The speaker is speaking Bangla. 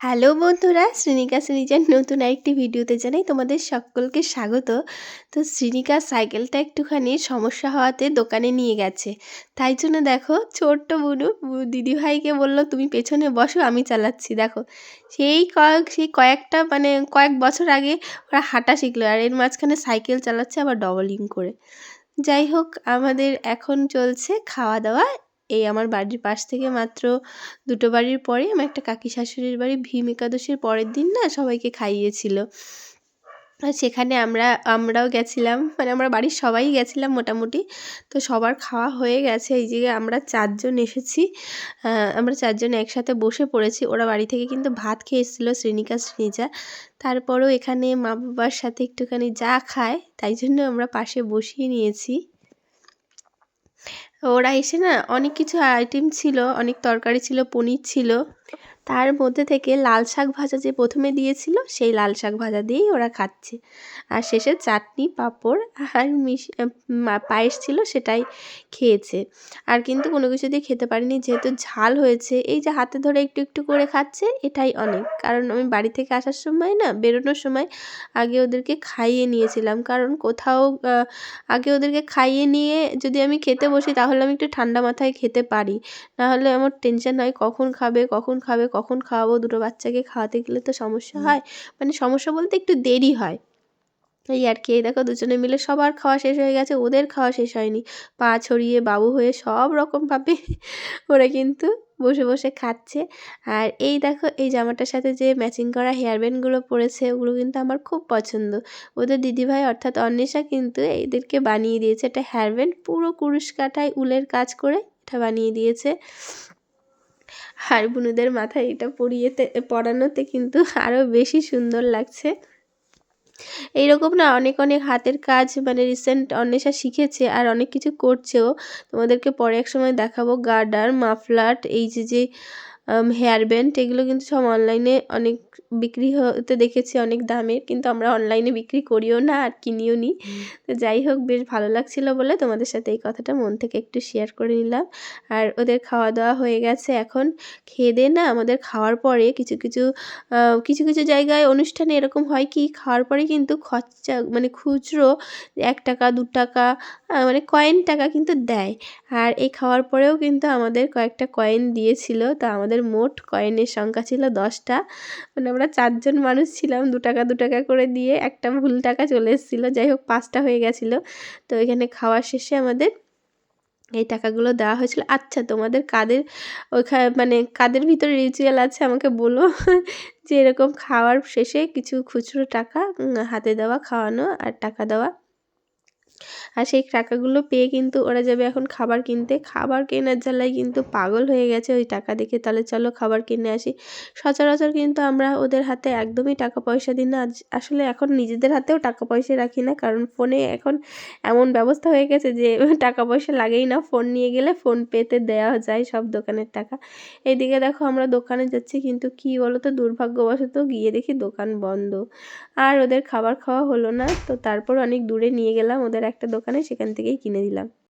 হ্যালো বন্ধুরা, শ্রীনিকা শ্রীনিজার নতুন আরেকটি ভিডিওতে জানাই তোমাদের সকলকে স্বাগত। তো শ্রীনিকা সাইকেলটা একটুখানি সমস্যা হওয়াতে দোকানে নিয়ে গেছে। তাই জন্য দেখো ছোট্ট বুনু দিদিভাইকে বলল তুমি পেছনে বসো, আমি চালাচ্ছি। দেখো সেই কয়েকটা কয়েক বছর আগে ওরা হাঁটা শিখলো, আর এর মাঝখানে সাইকেল চালাচ্ছে আবার ডবলিং করে। যাই হোক, আমাদের এখন চলছে খাওয়া দাওয়া। এই আমার বাড়ির পাশ থেকে মাত্র ২টো বাড়ির পরে আমার একটা কাকি শাশুড়ির বাড়ি ভীম একাদশীর পরের দিন না সবাইকে খাইয়েছিল। আর সেখানে আমরাও গেছিলাম, আমরা বাড়ির সবাই গেছিলাম মোটামুটি। তো সবার খাওয়া হয়ে গেছে। এই যে আমরা ৪ জন এসেছি, আমরা ৪ জন একসাথে বসে পড়েছি। ওরা বাড়ি থেকে কিন্তু ভাত খেয়ে এসেছিলো, শ্রীনিকা শ্রীনিজা। তারপরেও এখানে মা বাবার সাথে একটুখানি যা খায় তাই জন্য আমরা পাশে বসিয়ে নিয়েছি। ওরা এসে না অনেক কিছু আইটেম ছিল, অনেক তরকারি ছিল, পনির ছিল। তার মধ্যে থেকে লাল শাক ভাজা যে প্রথমে দিয়েছিল সেই লাল শাক ভাজা দিয়েই ওরা খাচ্ছে। আর শেষে চাটনি, পাঁপড় আর পায়েস ছিল, সেটাই খেয়েছে। আর কিন্তু কোনো কিছু দিয়ে খেতে পারেনি, যেহেতু ঝাল হয়েছে। এই যে হাতে ধরে একটু একটু করে খাচ্ছে, এটাই অনেক। কারণ আমি বাড়ি থেকে আসার সময় না, বেরোনোর সময় আগে ওদেরকে খাইয়ে নিয়েছিলাম। কারণ কোথাও আগে ওদেরকে খাইয়ে নিয়ে যদি আমি খেতে বসি তাহলে আমি একটু ঠান্ডা মাথায় খেতে পারি। নাহলে আমার টেনশন হয় কখন খাবে, কখন খাবে, কখন খাওয়াবো। দুটো বাচ্চাকে খাওয়াতে গেলে তো সমস্যা হয়। সমস্যা বলতে একটু দেরি হয়। এই আর কি। এই দেখো দুজনে মিলে সবার খাওয়া শেষ হয়ে গেছে, ওদের খাওয়া শেষ হয়নি। পা ছড়িয়ে বাবু হয়ে সব রকমভাবে ওরা কিন্তু বসে বসে খাচ্ছে। আর এই দেখো এই জামাটার সাথে যে ম্যাচিং করা হেয়ার ব্যান্ডগুলো পরেছে, ওগুলো কিন্তু আমার খুব পছন্দ। ওদের দিদিভাই অর্থাৎ অন্বেষা কিন্তু এদেরকে বানিয়ে দিয়েছে একটা হেয়ার ব্যান্ড, পুরো কুরুশ কাঁটায় উলের কাজ করে এটা বানিয়ে দিয়েছে। আর বুনুদের মাথায় এটা পরানোতে কিন্তু আরও বেশি সুন্দর লাগছে। এইরকম না অনেক অনেক হাতের কাজ রিসেন্ট অন্বেষা শিখেছে, আর অনেক কিছু করছেও। তোমাদেরকে পরে এক সময় দেখাবো। গার্ডার, মাফলার, এই যে হেয়ার ব্যান্ড, এগুলো কিন্তু সব অনলাইনে অনেক বিক্রি হতে দেখেছি অনেক দামের, কিন্তু আমরা অনলাইনে বিক্রি করিও না আর কিনিও নি। তো যাই হোক, বেশ ভালো লাগছিলো বলে তোমাদের সাথে এই কথাটা মন থেকে একটু শেয়ার করে নিলাম। আর ওদের খাওয়া দাওয়া হয়ে গেছে। এখন খেয়ে দিয়ে না আমাদের খাওয়ার পরে কিছু কিছু জায়গায় অনুষ্ঠানে এরকম হয় কি, খাওয়ার পরে কিন্তু খরচা খুচরো ১ টাকা ২ টাকা কয়েন টাকা কিন্তু দেয়। আর এই খাওয়ার পরেও কিন্তু আমাদের কয়েকটা কয়েন দিয়েছিল। তো আমাদের মোট কয়েনের সংখ্যা ছিল 10টা। আমরা ৪ জন মানুষ ছিলাম, ২ টাকা ২ টাকা করে দিয়ে একটা ভুল টাকা চলে এসেছিলো। যাই হোক 5টা হয়ে গেছিলো। তো এখানে খাওয়ার শেষে আমাদের এই টাকাগুলো দেওয়া হয়েছিল। আচ্ছা, তোমাদের কাদের কাদের ভিতরে রিচুয়াল আছে আমাকে বলো যে এরকম খাওয়ার শেষে কিছু খুচরো টাকা হাতে দেওয়া, খাওয়ানো আর টাকা দেওয়া। আর সেই টাকাগুলো পেয়ে কিন্তু ওরা যাবে এখন খাবার কিনতে। খাবার কেনার জ্বালায় কিন্তু পাগল হয়ে গেছে ওই টাকা দেখে। তাহলে চলো খাবার কিনে আসি। সচরাচর কিন্তু আমরা ওদের হাতে একদমই টাকা পয়সা দিই না। আসলে এখন নিজেদের হাতেও টাকা পয়সা রাখি না, কারণ ফোনে এখন এমন ব্যবস্থা হয়ে গেছে যে টাকা পয়সা লাগেই না। ফোন নিয়ে গেলে ফোনপেতে দেওয়া যায় সব দোকানের টাকা। এইদিকে দেখো আমরা দোকানে যাচ্ছি, কিন্তু কী বলো তো, দুর্ভাগ্যবশত গিয়ে দেখি দোকান বন্ধ। আর ওদের খাবার খাওয়া হলো না। তো তারপর অনেক দূরে নিয়ে গেলাম ওদের একটা দোকানে, সেখান থেকেই কিনে দিলাম।